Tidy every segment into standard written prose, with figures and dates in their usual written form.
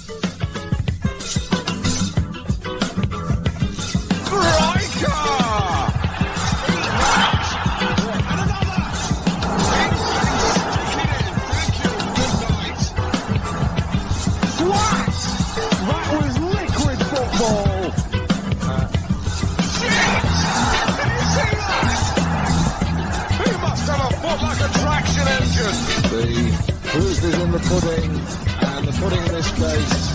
Proof is in the pudding, and the pudding in this case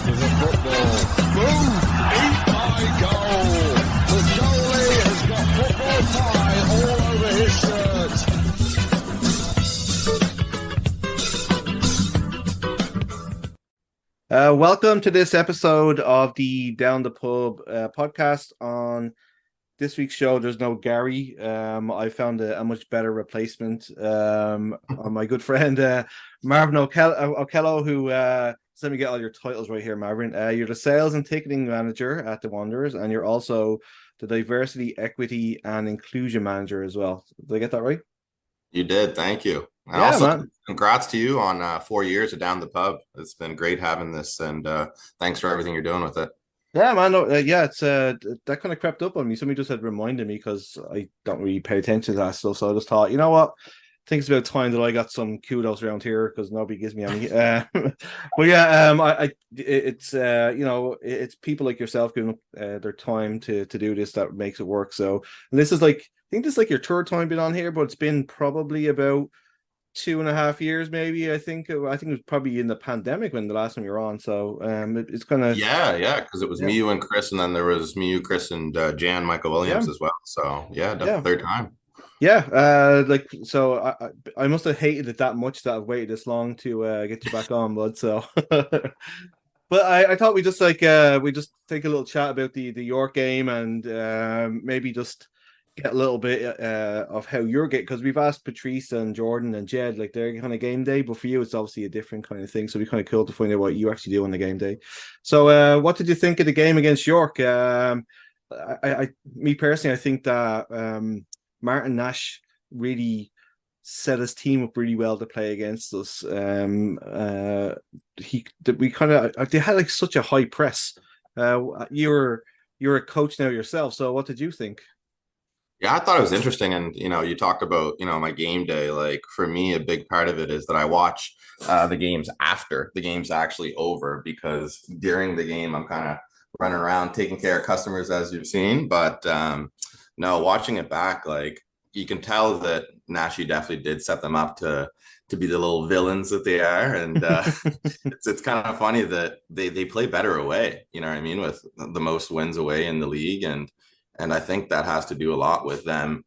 is a football. Boom! Eat my goal! The goalie has got football pie all over his shirt. Welcome to this episode of the Down the Pub podcast. On this week's show, there's no Gary. I found a much better replacement. My good friend Marvin Okello, who let me get all your titles right here, Marvin. You're the sales and ticketing manager at the Wanderers, and you're also the diversity, equity, and inclusion manager as well. Did I get that right? You did. Thank you. And yeah, also, man. Congrats to you on 4 years of Down the Pub. It's been great having this, and thanks for everything you're doing with it. Yeah, man. No, it's that kind of crept up on me. Somebody just had reminded me because I don't really pay attention to that stuff. So I just thought, you know what? I think it's about time that I got some kudos around here because nobody gives me any. But yeah, it's people like yourself giving up their time to do this that makes it work. So and this is I think this is like your third time being on here, but it's been probably about 2.5 years, maybe. I think it was probably in the pandemic when the last time you were on. So it's kind of because it was me, you, and Chris, and then there was me, you, Chris, and Jan Michael Williams as well. So definitely third time. So I must have hated it that much that I've waited this long to get you back on, bud. So but I thought we just take a little chat about the York game and maybe just get a little bit of how you're getting, because we've asked Patrice and Jordan and Jed like their kind of game day, but for you it's obviously a different kind of thing, so it'd be kind of cool to find out what you actually do on the game day. So what did you think of the game against York? Me personally, I think that Martin Nash really set his team up really well to play against us. They had like such a high press. You're a coach now yourself, so what did you think? Yeah, I thought it was interesting. And, you talked about, my game day. Like for me, a big part of it is that I watch the games after the game's actually over, because during the game, I'm kind of running around taking care of customers, as you've seen. But no, watching it back, like you can tell that Nashi definitely did set them up to be the little villains that they are. And it's kind of funny that they play better away, you know what I mean, with the most wins away in the league. And I think that has to do a lot with them,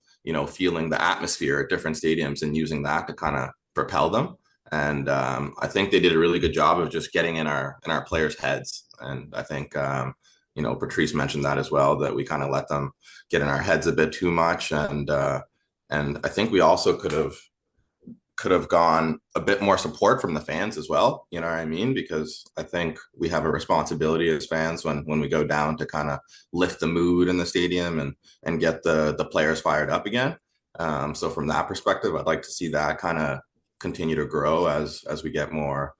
feeling the atmosphere at different stadiums and using that to kind of propel them. And I think they did a really good job of just getting in our players' heads. And I think, Patrice mentioned that as well, that we kind of let them get in our heads a bit too much. And I think we also could have gone a bit more support from the fans as well, you know what I mean? Because I think we have a responsibility as fans when we go down to kind of lift the mood in the stadium and get the players fired up again. So from that perspective, I'd like to see that kind of continue to grow as we get more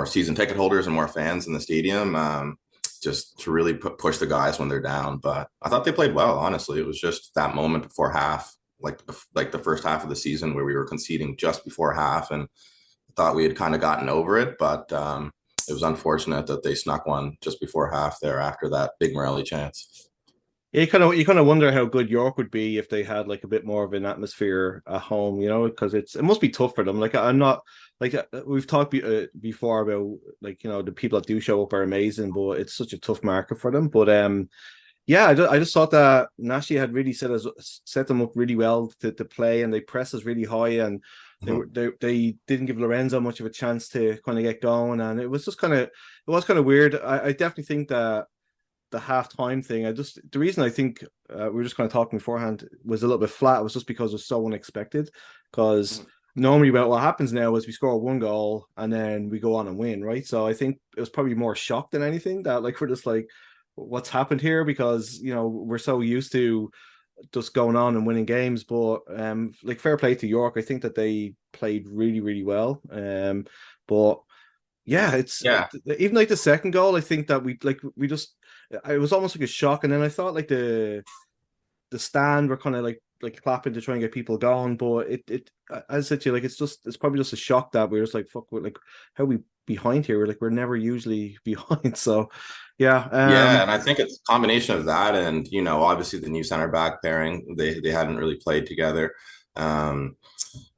season ticket holders and more fans in the stadium, just to really push the guys when they're down. But I thought they played well, honestly. It was just that moment before half, like the first half of the season where we were conceding just before half, and thought we had kind of gotten over it, but it was unfortunate that they snuck one just before half there after that big Morelli chance. Yeah, you kind of wonder how good York would be if they had like a bit more of an atmosphere at home, because it must be tough for them. Like I'm not like we've talked before about like the people that do show up are amazing, but it's such a tough market for them. But yeah, I just thought that Nashi had really set them up really well to play, and they press us really high, and they didn't give Lorenzo much of a chance to kind of get going, and it was kind of weird. I definitely think that the halftime thing, the reason I think we were just kind of talking beforehand was a little bit flat was just because it was so unexpected. Because normally about what happens now is we score one goal and then we go on and win, right? So I think it was probably more shock than anything that like we're just like, what's happened here, because we're so used to just going on and winning games. But like fair play to York, I think that they played really, really well. But Yeah, it's Yeah. even like the second goal. I think that we just it was almost like a shock, and then I thought like the stand were kind of like clapping to try and get people going, but it as I said to you, like it's probably just a shock that we're just like fuck, we're like how are we behind here? We're never usually behind, so yeah, Yeah, and I think it's a combination of that and obviously the new center back pairing. They hadn't really played together. Um,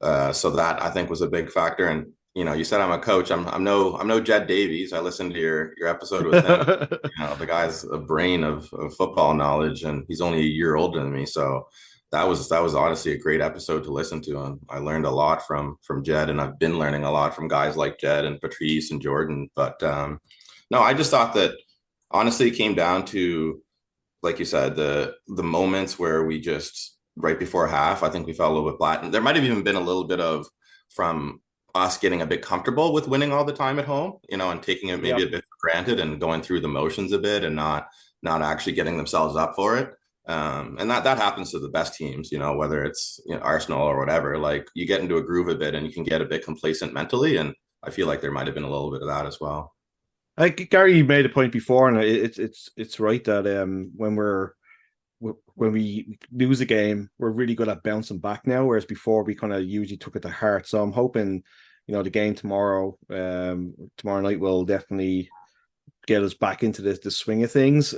so that I think was a big factor. And you said I'm a coach. I'm no Jed Davies. I listened to your episode with him. The guy's a brain of football knowledge, and he's only a year older than me. So that was honestly a great episode to listen to. And I learned a lot from Jed, and I've been learning a lot from guys like Jed and Patrice and Jordan. But no, I just thought that honestly it came down to, like you said, the moments where we just right before half, I think we fell a little bit flat. And there might have even been a little bit of from us getting a bit comfortable with winning all the time at home, and taking it maybe yeah. a bit for granted and going through the motions a bit and not actually getting themselves up for it. And that happens to the best teams, whether it's Arsenal or whatever. Like you get into a groove a bit and you can get a bit complacent mentally. And I feel like there might have been a little bit of that as well. Like Gary made a point before, and it's right that when we lose a game, we're really good at bouncing back now, whereas before we kind of usually took it to heart. So I'm hoping, the game tomorrow night will definitely get us back into the swing of things.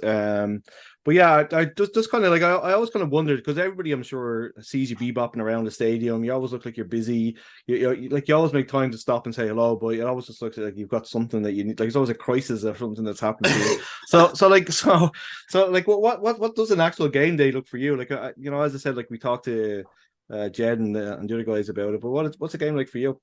But yeah, I just kind of like I always kind of wondered because everybody I'm sure sees you bebopping around the stadium. You always look like you're busy. You always make time to stop and say hello, but it always just looks like you've got something that you need. Like it's always a crisis or something that's happened to you. What does an actual game day look for you? Like as I said, like we talked to Jed and the other guys about it. But what's a game like for you?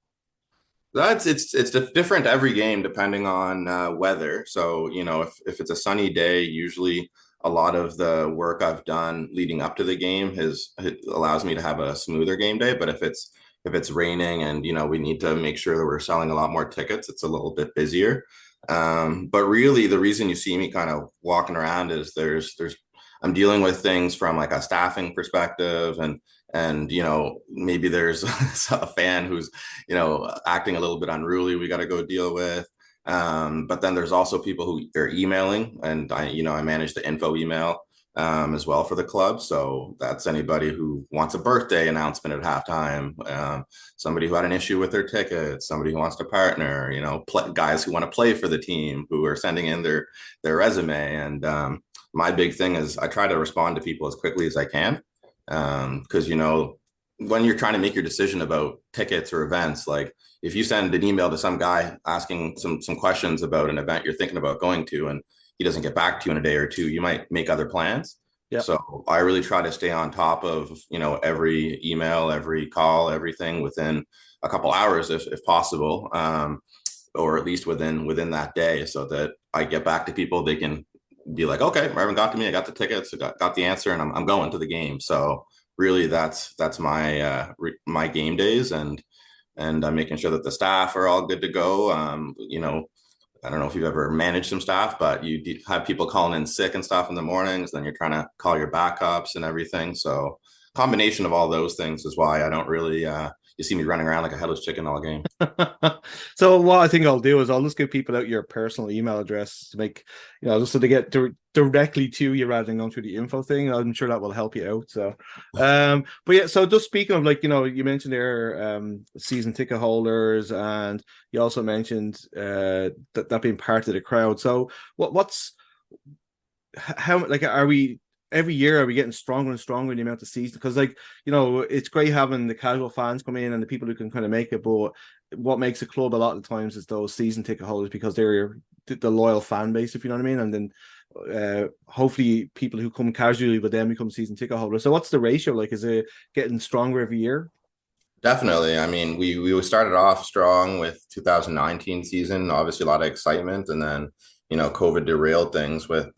It's different every game depending on weather. So if it's a sunny day, usually a lot of the work I've done leading up to the game it allows me to have a smoother game day. But if it's raining and we need to make sure that we're selling a lot more tickets, it's a little bit busier. But really, the reason you see me kind of walking around is there's I'm dealing with things from like a staffing perspective and maybe there's a fan who's acting a little bit unruly we got to go deal with, but then there's also people who are emailing, and I manage the info email as well for the club. So that's anybody who wants a birthday announcement at halftime, somebody who had an issue with their tickets, somebody who wants to partner, guys who want to play for the team who are sending in their resume. And my big thing is I try to respond to people as quickly as I can. Because when you're trying to make your decision about tickets or events, like if you send an email to some guy asking some questions about an event you're thinking about going to, and he doesn't get back to you in a day or two, you might make other plans. Yeah. So I really try to stay on top of every email, every call, everything within a couple hours if possible, or at least within that day, so that I get back to people. They can be like, okay, Marvin got to me. I got the tickets, got the answer, and I'm going to the game. So really, that's my game days, and I'm making sure that the staff are all good to go. I don't know if you've ever managed some staff, but you have people calling in sick and stuff in the mornings. Then you're trying to call your backups and everything. So combination of all those things is why I don't really. You see me running around like a headless chicken all game. So what I think I'll do is I'll just give people out your personal email address to make, just so they get directly to you rather than going through the info thing. I'm sure that will help you out. So, but yeah, so just speaking of you mentioned there, season ticket holders, and you also mentioned that being part of the crowd. So how are we? Every year are we getting stronger and stronger in the amount of season? Because it's great having the casual fans come in and the people who can kind of make it, but what makes a club a lot of the times is those season ticket holders, because they're the loyal fan base, if you know what I mean. And then hopefully people who come casually but then become season ticket holders. So what's the ratio like? Is it getting stronger every year? Definitely. I mean, we started off strong with 2019 season, obviously a lot of excitement, and then COVID derailed things with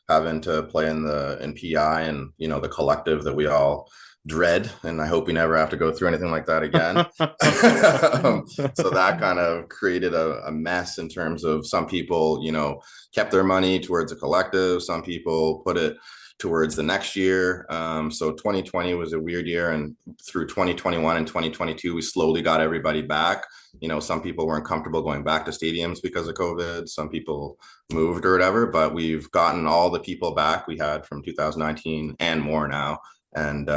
having to play in PI and the collective that we all dread, and I hope we never have to go through anything like that again. So that kind of created a mess in terms of some people kept their money towards a collective, some people put it towards the next year. So 2020 was a weird year, and through 2021 and 2022, we slowly got everybody back. Some people weren't comfortable going back to stadiums because of COVID. Some people moved or whatever, but we've gotten all the people back we had from 2019 and more now. And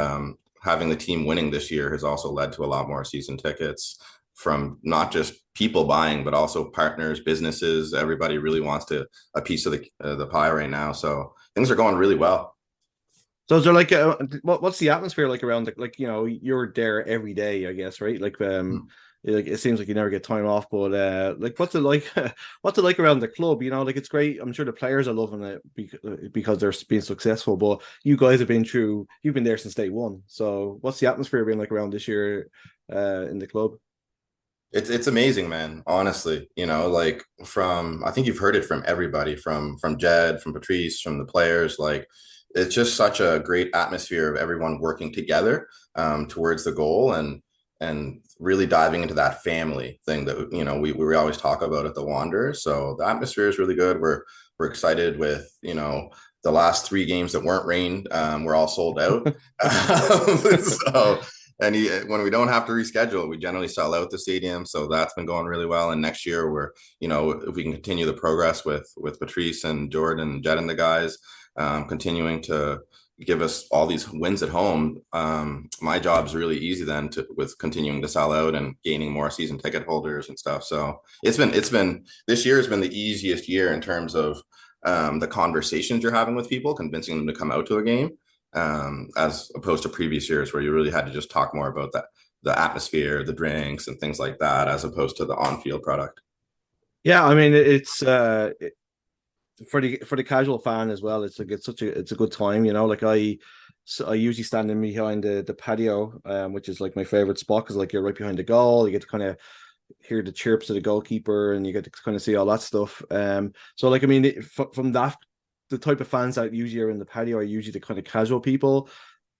having the team winning this year has also led to a lot more season tickets from not just people buying, but also partners, businesses. Everybody really wants a piece of the pie right now. So things are going really well. So is there like what's the atmosphere like around you're there every day, I guess, right? Like it seems like you never get time off, but like what's it like what's it like around the club? Like it's great. I'm sure the players are loving it because they're being successful, but you guys you've been there since day one. So what's the atmosphere been like around this year in the club? It's amazing, man. Honestly, like I think you've heard it from everybody, from Jed, from Patrice, from the players. Like it's just such a great atmosphere of everyone working together towards the goal, and really diving into that family thing that we always talk about at the Wanderers. So the atmosphere is really good. We're excited with the last 3 games that weren't rained. We're all sold out. So. And when we don't have to reschedule, we generally sell out the stadium. So that's been going really well. And next year, if we can continue the progress with Patrice and Jordan and Jed and the guys, continuing to give us all these wins at home, my job's really easy then with continuing to sell out and gaining more season ticket holders and stuff. So this year has been the easiest year in terms of the conversations you're having with people, convincing them to come out to a game. As opposed to previous years where you really had to just talk more about the atmosphere, the drinks and things like that, as opposed to the on-field product. Yeah, I mean it's for the casual fan as well. It's like it's a good time, Like I usually stand in behind the patio, which is like my favorite spot because like you're right behind the goal. You get to kind of hear the chirps of the goalkeeper, and you get to kind of see all that stuff. So like I mean, from that. The type of fans that usually are in the patio are usually the kind of casual people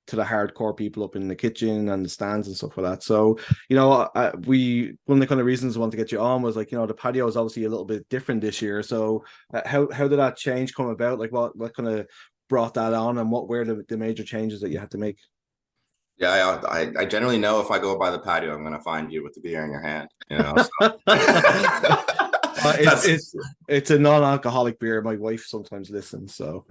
to the hardcore people up in the kitchen and the stands and stuff like that. So, one of the kind of reasons I want to get you on was like, the patio is obviously a little bit different this year. So how did that change come about? Like what kind of brought that on, and what were the major changes that you had to make? Yeah, I generally know if I go by the patio, I'm going to find you with the beer in your hand, So. It's a non-alcoholic beer. My wife sometimes listens, so.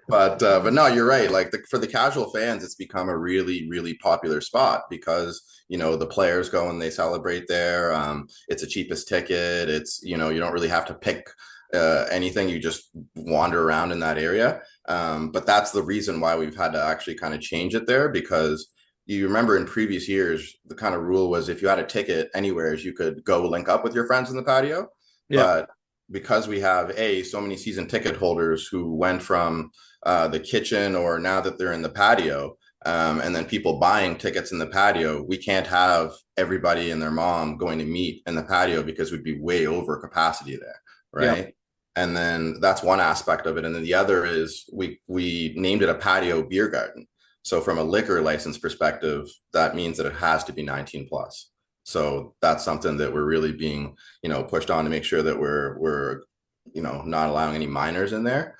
But no, you're right. Like for the casual fans, it's become a really, really popular spot because the players go and they celebrate there. It's the cheapest ticket. It's you don't really have to pick anything. You just wander around in that area. But that's the reason why we've had to actually kind of change it there, because you remember in previous years, the kind of rule was if you had a ticket anywhere, you could go link up with your friends in the patio. Yeah. But because we have so many season ticket holders who went from the kitchen, or now that they're in the patio, and then people buying tickets in the patio, we can't have everybody and their mom going to meet in the patio because we'd be way over capacity there. Right. Yeah. And then that's one aspect of it. And then the other is we named it a patio beer garden. So from a liquor license perspective, that means that it has to be 19 plus. So that's something that we're really being, pushed on to make sure that we're not allowing any minors in there.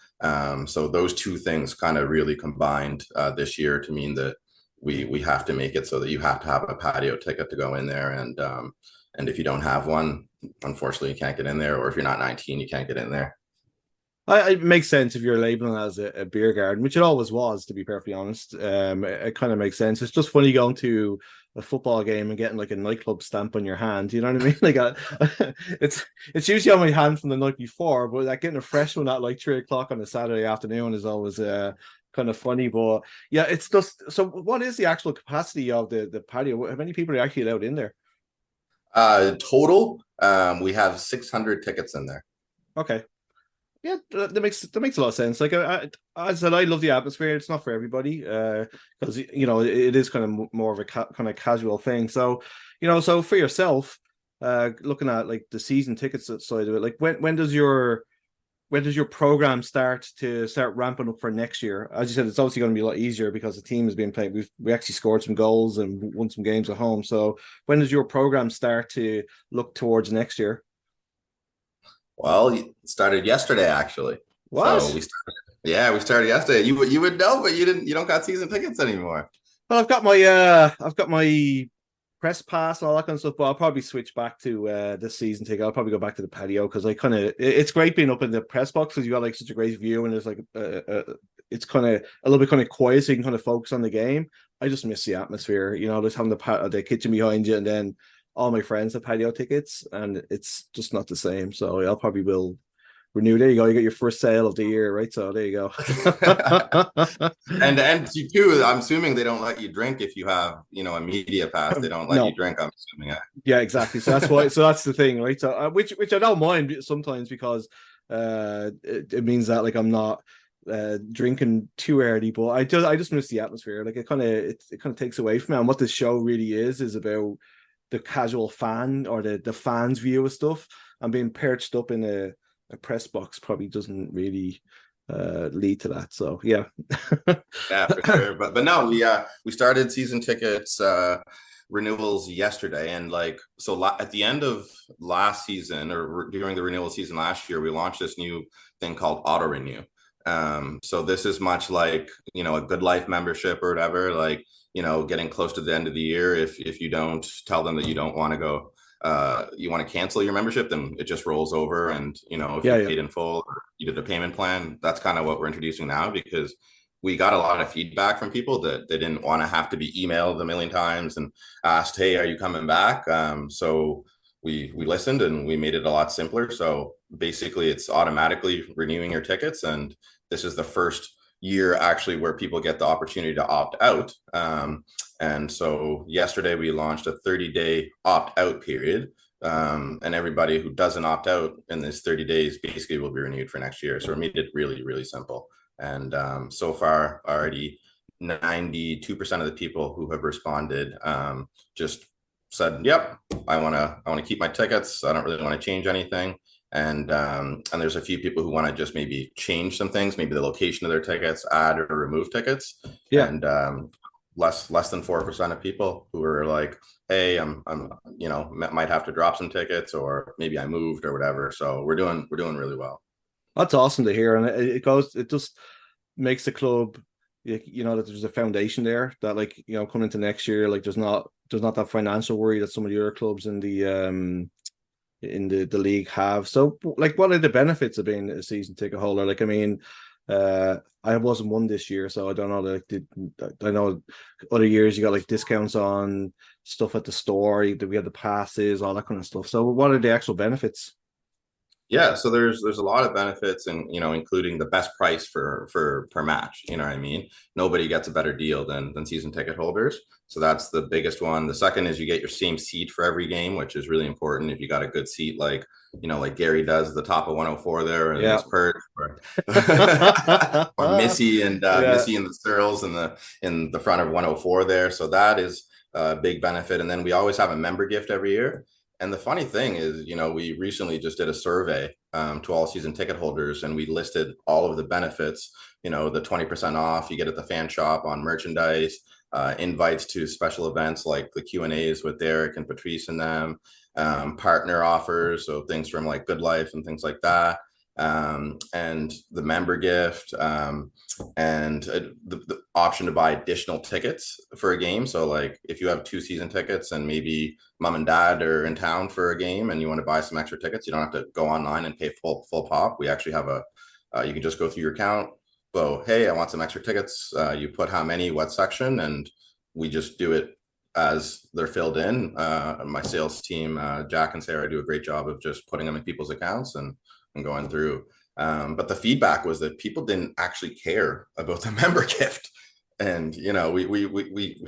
So those two things kind of really combined this year to mean that we have to make it so that you have to have a patio ticket to go in there. And if you don't have one, unfortunately, you can't get in there. Or if you're not 19, you can't get in there. It makes sense if you're labeling it as a beer garden, which it always was, to be perfectly honest. It kind of makes sense. It's just funny going to a football game and getting like a nightclub stamp on your hand. You know what I mean? Like it's usually on my hand from the night before, but like getting a fresh one at like 3:00 on a Saturday afternoon is always kind of funny. But yeah, it's just so. What is the actual capacity of the patio? How many people are actually allowed in there? Total, we have 600 tickets in there. Okay. Yeah, that makes a lot of sense. Like I said, I love the atmosphere. It's not for everybody, because it is kind of more of a kind of casual thing. So, so for yourself, looking at like the season tickets side of it, like when does your program start ramping up for next year? As you said, it's obviously going to be a lot easier because the team is being played. We actually scored some goals and won some games at home. So when does your program start to look towards next year? Well, it started yesterday, actually. So What? we started yesterday. You would know, but you don't got season tickets anymore. Well, I've got my press pass and all that kind of stuff, but I'll probably switch back to this season ticket. I'll probably go back to the patio because I kind of it's great being up in the press box because you got like such a great view and there's like it's kind of a little bit kind of quiet so you can kind of focus on the game. I just miss the atmosphere, just having the kitchen behind you and then all my friends have patio tickets and it's just not the same. So I'll probably will renew. There you go. You got your first sale of the year, right? So there you go. And you too, I'm assuming they don't let you drink if you have, a media pass. They don't let No. you drink, I'm assuming. Yeah, exactly. So that's why. So that's the thing, right? So which I don't mind sometimes because it means that like I'm not drinking too early, but I just miss the atmosphere. Like it kind of takes away from it. And what this show really is about the casual fan or the fans view of stuff. And being perched up in a press box probably doesn't really lead to that. So yeah. Yeah, for sure. But no, we started season tickets renewals yesterday, and at the end of last season or during the renewal season last year, we launched this new thing called auto renew. So this is much like a Good Life membership or whatever, getting close to the end of the year, if you don't tell them that you don't want to go, you want to cancel your membership, then it just rolls over. And if you paid in full or you did a payment plan, that's kind of what we're introducing now, because we got a lot of feedback from people that they didn't want to have to be emailed a million times and asked, hey, are you coming back? So we listened and we made it a lot simpler. So basically it's automatically renewing your tickets, and this is the first year actually where people get the opportunity to opt out. And so yesterday we launched a 30-day opt-out period, and everybody who doesn't opt out in this 30 days basically will be renewed for next year. So we made it really, really simple. And so far already 92% of the people who have responded just said, yep, I want to keep my tickets. I don't really want to change anything. And there's a few people who want to just maybe change some things, maybe the location of their tickets, add or remove tickets. Yeah. And less than 4% of people who are like, hey, I'm might have to drop some tickets, or maybe I moved or whatever. So we're doing really well. That's awesome to hear, and it just makes the club, that there's a foundation there that coming into next year, there's not that financial worry that some of the other clubs in the league have. So what are the benefits of being a season ticket holder? I wasn't one this year, so I don't know. I know other years you got discounts on stuff at the store. We had the passes, all that kind of stuff. So what are the actual benefits? Yeah, so there's a lot of benefits, and including the best price for per match. You know what I mean? Nobody gets a better deal than season ticket holders. So that's the biggest one. The second is you get your same seat for every game, which is really important. If you got a good seat, like Gary does, the top of 104 there, and his perch, or Missy and Missy and the Searles in the front of 104 there. So that is a big benefit. And then we always have a member gift every year. And the funny thing is, we recently just did a survey to all season ticket holders, and we listed all of the benefits, the 20% off you get at the fan shop on merchandise, invites to special events like the Q&As with Derek and Patrice and them, partner offers, so things from Good Life and things like that, and the member gift, and the option to buy additional tickets for a game. So if you have 2 season tickets and maybe mom and dad are in town for a game and you want to buy some extra tickets, you don't have to go online and pay full pop. We actually have you can just go through your account, go, hey, I want some extra tickets. You put how many, what section, and we just do it as they're filled in. My sales team, Jack and Sarah, do a great job of just putting them in people's accounts and going through. But the feedback was that people didn't actually care about the member gift. And, we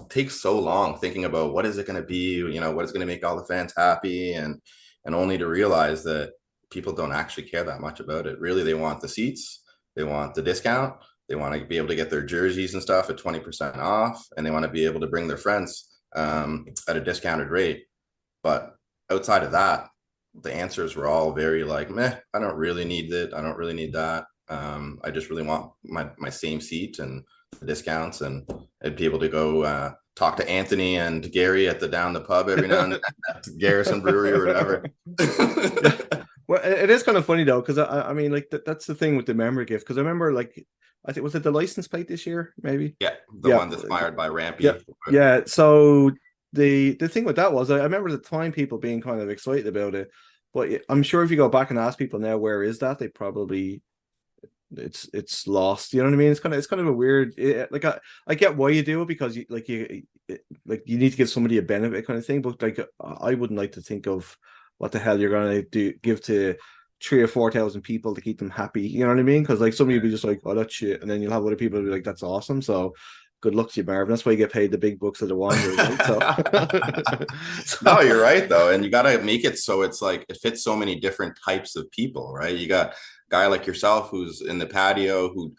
take so long thinking about what is it going to be, what is going to make all the fans happy, and only to realize that people don't actually care that much about it. Really, they want the seats, they want the discount, they want to be able to get their jerseys and stuff at 20% off, and they want to be able to bring their friends at a discounted rate. But outside of that, the answers were all very meh, I don't really need it. I don't really need that. I just really want my same seat and the discounts, and I'd be able to go talk to Anthony and Gary down the pub every now and then at Garrison Brewery or whatever. Well, it is kind of funny though, because I mean, like that's the thing with the memory gift. Because I remember, like, I think was it the license plate this year, maybe? Yeah, the Yeah, one that's fired by yeah, Rampy. yeah. So the thing with that was, I remember at the time people being kind of excited about it, but I'm sure if you go back and ask people now where is that, they probably it's lost. You know what I mean? It's kind of a weird. Like I get why you do it because like you need to give somebody a benefit kind of thing, but like I wouldn't like to think of what the hell you're gonna do give to 3 or 4 thousand people to keep them happy. You know what I mean? Because like somebody will be just like, oh, that's shit, and then you'll have other people be like, that's awesome. So good luck to you, Marvin. That's why you get paid the big bucks of the Wanderers, right? So, No, so you're right though, and you got to make it so it's like it fits so many different types of people, right? You got a guy like yourself who's in the patio who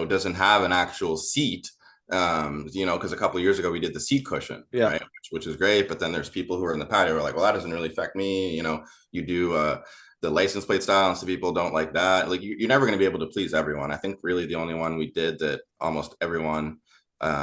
doesn't have an actual seat, because a couple of years ago we did the seat cushion, yeah. right, which is great. But then there's people who are in the patio who are like, well, that doesn't really affect me. You do the license plate style, and some people don't like that. Like you're never going to be able to please everyone. I think really the only one we did that almost everyone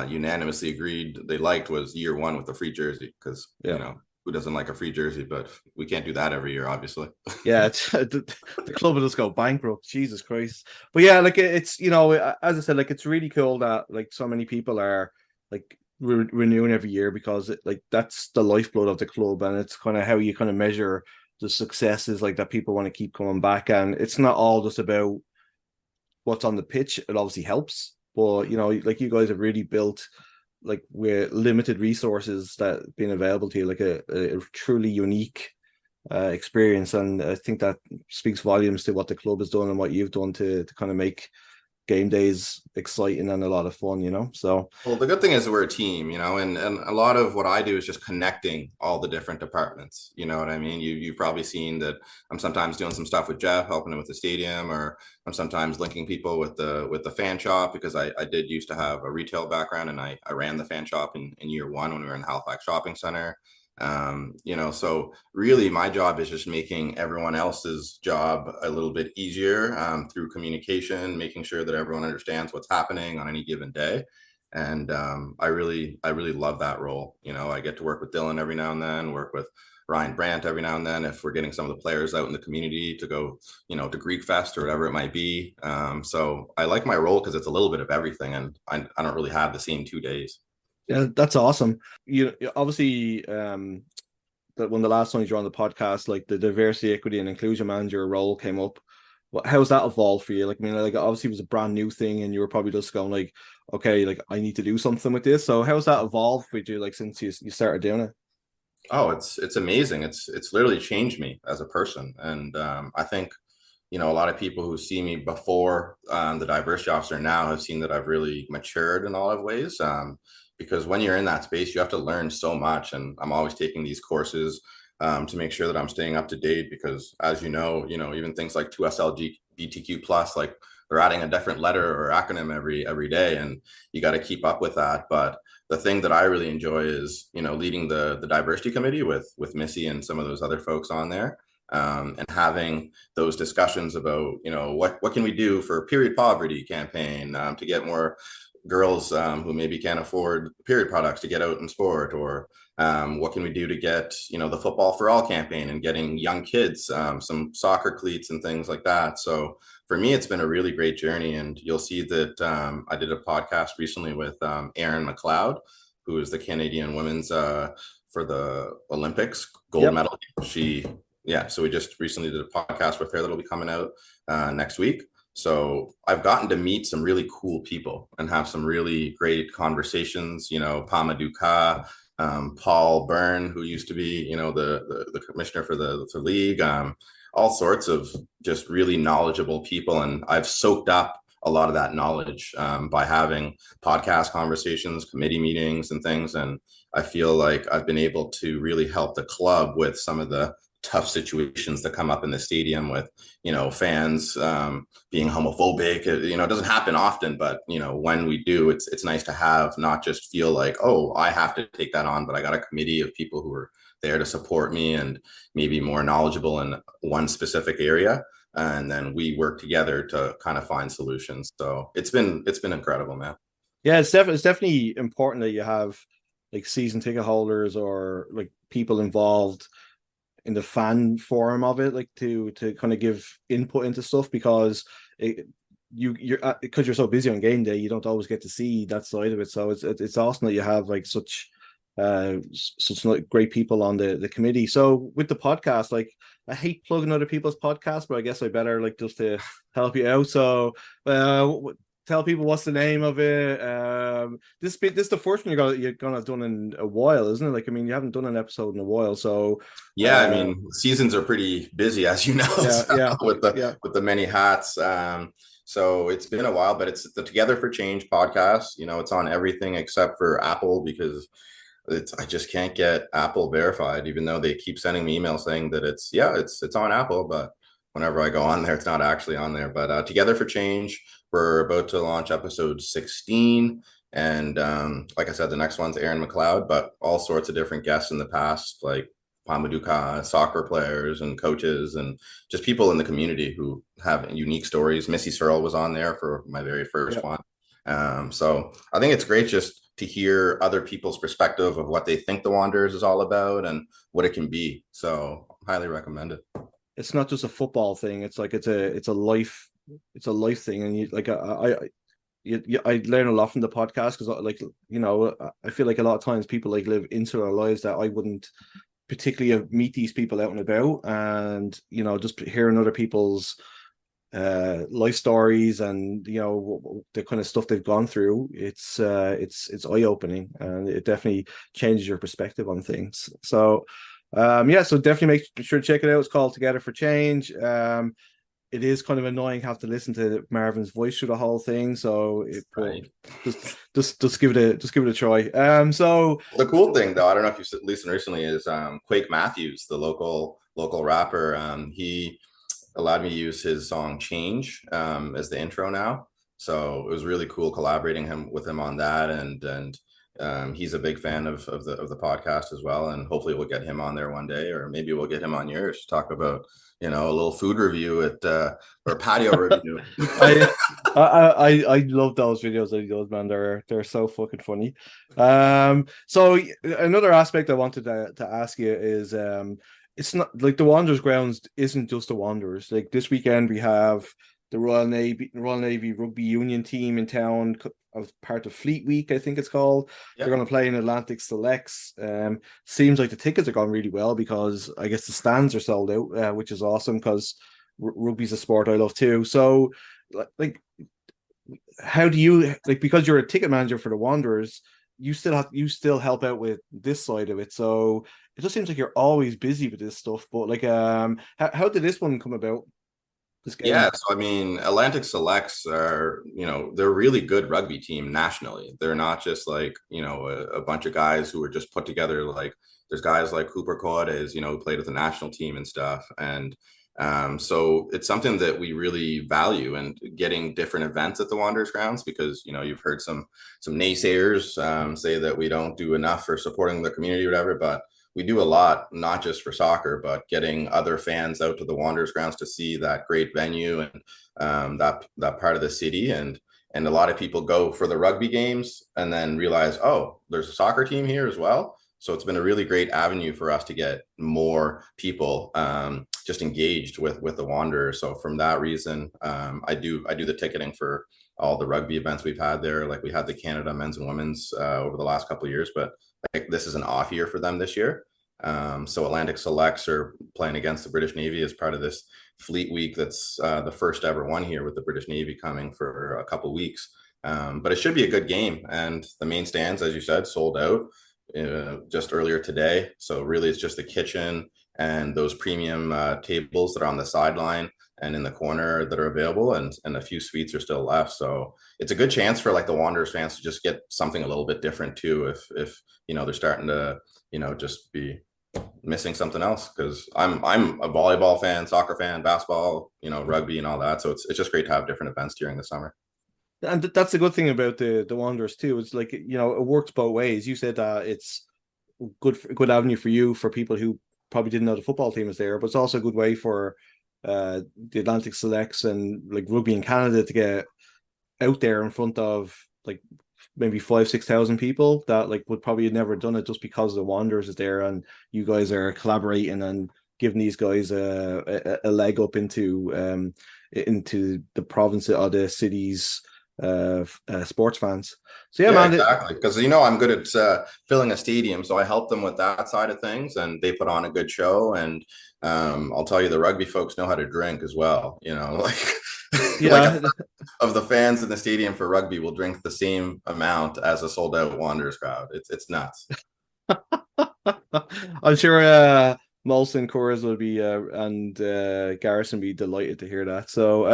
unanimously agreed they liked was year one with the free jersey, because Yeah. who doesn't like a free jersey? But we can't do that every year, obviously. Yeah, the club will just go bankrupt. Jesus Christ! But yeah, like it's as I said, like it's really cool that like so many people are like renewing every year because like that's the lifeblood of the club, and it's kind of how you kind of measure the successes like that people want to keep coming back. And it's not all just about what's on the pitch. It obviously helps, but like you guys have really built like with limited resources that being available to you, like a truly unique experience, and I think that speaks volumes to what the club has done and what you've done to kind of make game days exciting and a lot of fun. So Well, the good thing is we're a team, and a lot of what I do is just connecting all the different departments. You know what I mean? You've probably seen that I'm sometimes doing some stuff with Jeff, helping him with the stadium, or I'm sometimes linking people with the fan shop, because I did used to have a retail background, and I ran the fan shop in year one when we were in Halifax Shopping Center. So really my job is just making everyone else's job a little bit easier, through communication, making sure that everyone understands what's happening on any given day. And I really love that role. I get to work with Dylan every now and then, work with Ryan Brandt every now and then if we're getting some of the players out in the community to go, to Greek Fest or whatever it might be. So I like my role because it's a little bit of everything, and I don't really have the same 2 days. yeah, that's awesome. Obviously that when the last time you were on the podcast, like the diversity, equity, and inclusion manager role came up. How's that evolved for you? Like, I mean, like obviously it was a brand new thing, and you were probably just going like, okay, like I need to do something with this. So how's that evolved for you, like since you started doing it? Oh, it's amazing. It's literally changed me as a person, and I think a lot of people who see me before the diversity officer now have seen that I've really matured in a lot of ways. Because when you're in that space, you have to learn so much, and I'm always taking these courses to make sure that I'm staying up to date. Because as even things like 2SLGBTQ plus, like they're adding a different letter or acronym every day, and you got to keep up with that. But the thing that I really enjoy is leading the diversity committee with Missy and some of those other folks on there, and having those discussions about what can we do for period poverty campaign, to get more girls who maybe can't afford period products to get out in sport, or what can we do to get the football for all campaign and getting young kids some soccer cleats and things like that. So for me, it's been a really great journey, and you'll see that I did a podcast recently with Erin McLeod, who is the Canadian women's for the Olympics gold Yep. medal. So we just recently did a podcast with her that'll be coming out next week. So I've gotten to meet some really cool people and have some really great conversations. Pama Duka, Paul Byrne, who used to be, the commissioner for the league, all sorts of just really knowledgeable people. And I've soaked up a lot of that knowledge by having podcast conversations, committee meetings and things. And I feel like I've been able to really help the club with some of the tough situations that come up in the stadium with, fans being homophobic. It doesn't happen often, but, when we do, it's nice to have not just feel like, oh, I have to take that on, but I got a committee of people who are there to support me and maybe more knowledgeable in one specific area. And then we work together to kind of find solutions. So it's been incredible, man. Yeah, it's definitely important that you have like season ticket holders or like people involved the fan forum of it, like to kind of give input into stuff, because you're because you're so busy on game day, you don't always get to see that side of it. So it's awesome that you have like such like great people on the committee. So with the podcast, like I hate plugging other people's podcasts, but I guess I better, like, just to help you out. So tell people what's the name of it. This is the first one you're gonna have done in a while, isn't it? Like, I mean, you haven't done an episode in a while, so Yeah, I mean, seasons are pretty busy, as you know, yeah, with the many hats. So it's been a while, but it's the Together for Change podcast. You know, it's on everything except for Apple, because I just can't get Apple verified, even though they keep sending me emails saying that it's on Apple, but whenever I go on there, it's not actually on there. But Together for Change, we're about to launch episode 16. And like I said, the next one's Aaron McLeod, but all sorts of different guests in the past, like Pamaduka, soccer players and coaches, and just people in the community who have unique stories. Missy Searle was on there for my very first one. So I think it's great just to hear other people's perspective of what they think the Wanderers is all about and what it can be. So highly recommend it. It's not just a football thing. It's like it's a life thing, and you like I learn a lot from the podcast, because, like, you know, I feel like a lot of times people like live insular lives that I wouldn't particularly meet these people out and about, and, you know, just hearing other people's life stories and, you know, the kind of stuff they've gone through, it's eye-opening, and it definitely changes your perspective on things. So so definitely make sure to check it out. It's called Together for Change. It is kind of annoying have to listen to Marvin's voice through the whole thing, so just give it a try. So the cool thing, though, I don't know if you've listened recently, is Quake Matthews, the local rapper. He allowed me to use his song Change as the intro now, so it was really cool collaborating with him on that. And he's a big fan of the podcast as well, and hopefully we'll get him on there one day, or maybe we'll get him on yours to talk about, you know, a little food review or patio review. I love those videos that he does, man. They're so fucking funny. So another aspect I wanted to ask you is, it's not like the Wanderers grounds isn't just the Wanderers. Like, this weekend we have the Royal Navy Rugby Union team in town, as part of Fleet Week, I think it's called. Yep. They're going to play in Atlantic Selects. Seems like the tickets are going really well, because I guess the stands are sold out, which is awesome, because rugby's a sport I love too. So, like, how do you, like, because you're a ticket manager for the Wanderers, you still help out with this side of it. So it just seems like you're always busy with this stuff. But, like, how did this one come about? Yeah, so I mean, Atlantic Selects are, you know, they're a really good rugby team nationally. They're not just like, you know, a bunch of guys who are just put together. Like, there's guys like Cooper Cordes, you know, who played with the national team and stuff. And so it's something that we really value, and getting different events at the Wanderers grounds, because, you know, you've heard some naysayers say that we don't do enough for supporting the community or whatever, but we do a lot, not just for soccer, but getting other fans out to the Wanderers grounds to see that great venue and that part of the city. And a lot of people go for the rugby games and then realize, oh, there's a soccer team here as well. So it's been a really great avenue for us to get more people just engaged with the Wanderers. So from that reason, I do the ticketing for all the rugby events we've had there. Like, we had the Canada men's and women's over the last couple of years, but like, this is an off year for them this year. So Atlantic Selects are playing against the British Navy as part of this Fleet Week. That's the first ever one here, with the British Navy coming for a couple weeks. But it should be a good game. And the main stands, as you said, sold out just earlier today. So really, it's just the kitchen and those premium tables that are on the sideline and in the corner that are available, and a few suites are still left. So it's a good chance for, like, the Wanderers fans to just get something a little bit different too, if you know, they're starting to, you know, just be missing something else. Because I'm a volleyball fan, soccer fan, basketball, you know, rugby and all that. So it's just great to have different events during the summer. And that's the good thing about the Wanderers too. It's like, you know, it works both ways. You said that it's good avenue for you, for people who probably didn't know the football team is there, but it's also a good way for the Atlantic Selects and, like, rugby in Canada to get out there in front of, like, maybe 5,000-6,000 people that, like, would probably have never done it, just because the Wanderers is there and you guys are collaborating and giving these guys a leg up into the province or the city's sports fans. So yeah, man, exactly. Because I'm good at filling a stadium, so I help them with that side of things, and they put on a good show. And I'll tell you, the rugby folks know how to drink as well. Like yeah. of the fans in the stadium for rugby will drink the same amount as a sold out Wanderers crowd. It's nuts. I'm sure Molson Coors will be and Garrison be delighted to hear that. So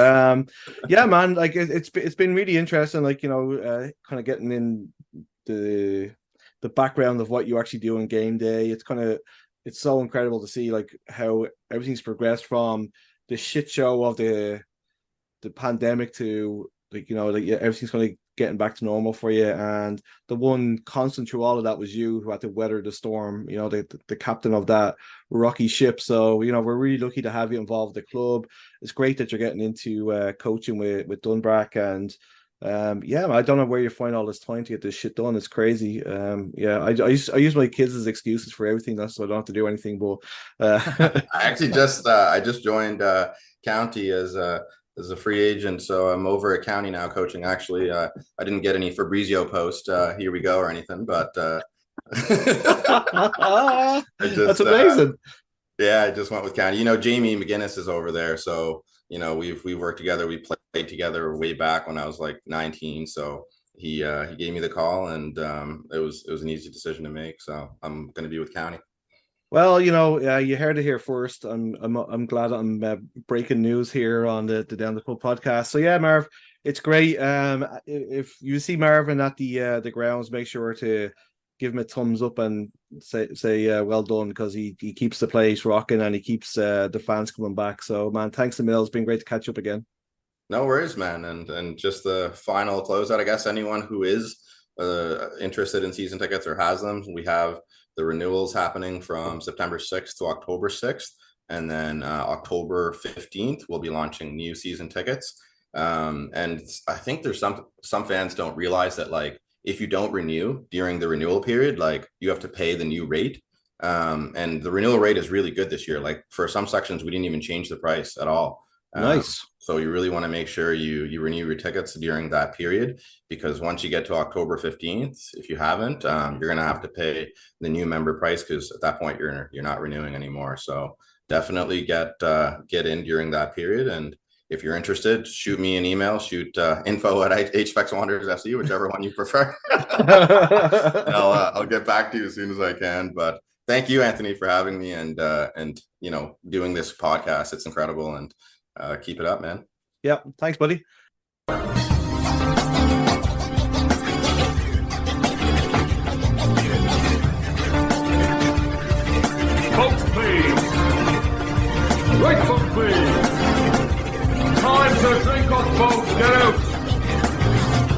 yeah, man, like it's been really interesting, like kind of getting in the background of what you actually do on game day. It's so incredible to see like how everything's progressed from the shit show of the pandemic to like everything's kind of getting back to normal for you, and the one constant through all of that was you, who had to weather the storm, the captain of that rocky ship. So we're really lucky to have you involved with the club. It's great that you're getting into coaching with Dunbrack, and yeah, I don't know where you find all this time to get this shit done. It's crazy. Yeah, I use my kids as excuses for everything. That's so I don't have to do anything. But I actually I just joined county as a free agent, so I'm over at county now coaching. Actually, I didn't get any Fabrizio post. Here we go or anything, but that's amazing. Yeah, I just went with county. Jamie McGinnis is over there, so we've worked together. We played together way back when I was like 19. So he gave me the call, and it was an easy decision to make. So I'm going to be with county. Well, you heard it here first. I'm glad I'm breaking news here on the Down the Pub podcast. So yeah, Marv, it's great. If you see Marvin at the grounds, make sure to give him a thumbs up and say well done, because he keeps the place rocking and he keeps the fans coming back. So man, thanks a mil. It's been great to catch up again. No worries, man. And just the final closeout, I guess anyone who is interested in season tickets or has them, we have the renewals happening from September 6th to October 6th. And then October 15th, we'll be launching new season tickets. And I think there's some fans don't realize that, like, if you don't renew during the renewal period, like, you have to pay the new rate. And the renewal rate is really good this year. Like, for some sections, we didn't even change the price at all. Nice. So you really want to make sure you renew your tickets during that period, because once you get to October 15th, if you haven't, you're going to have to pay the new member price, because at that point you're not renewing anymore. So definitely get in during that period. And if you're interested, shoot me an email, shoot info at HFX whichever one you prefer. I'll get back to you as soon as I can. But thank you, Anthony, for having me and doing this podcast. It's incredible, and keep it up, man. Yeah, thanks, buddy. Folks, please. Right foot, please. Time to drink up, folks. Get out.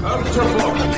Out to book.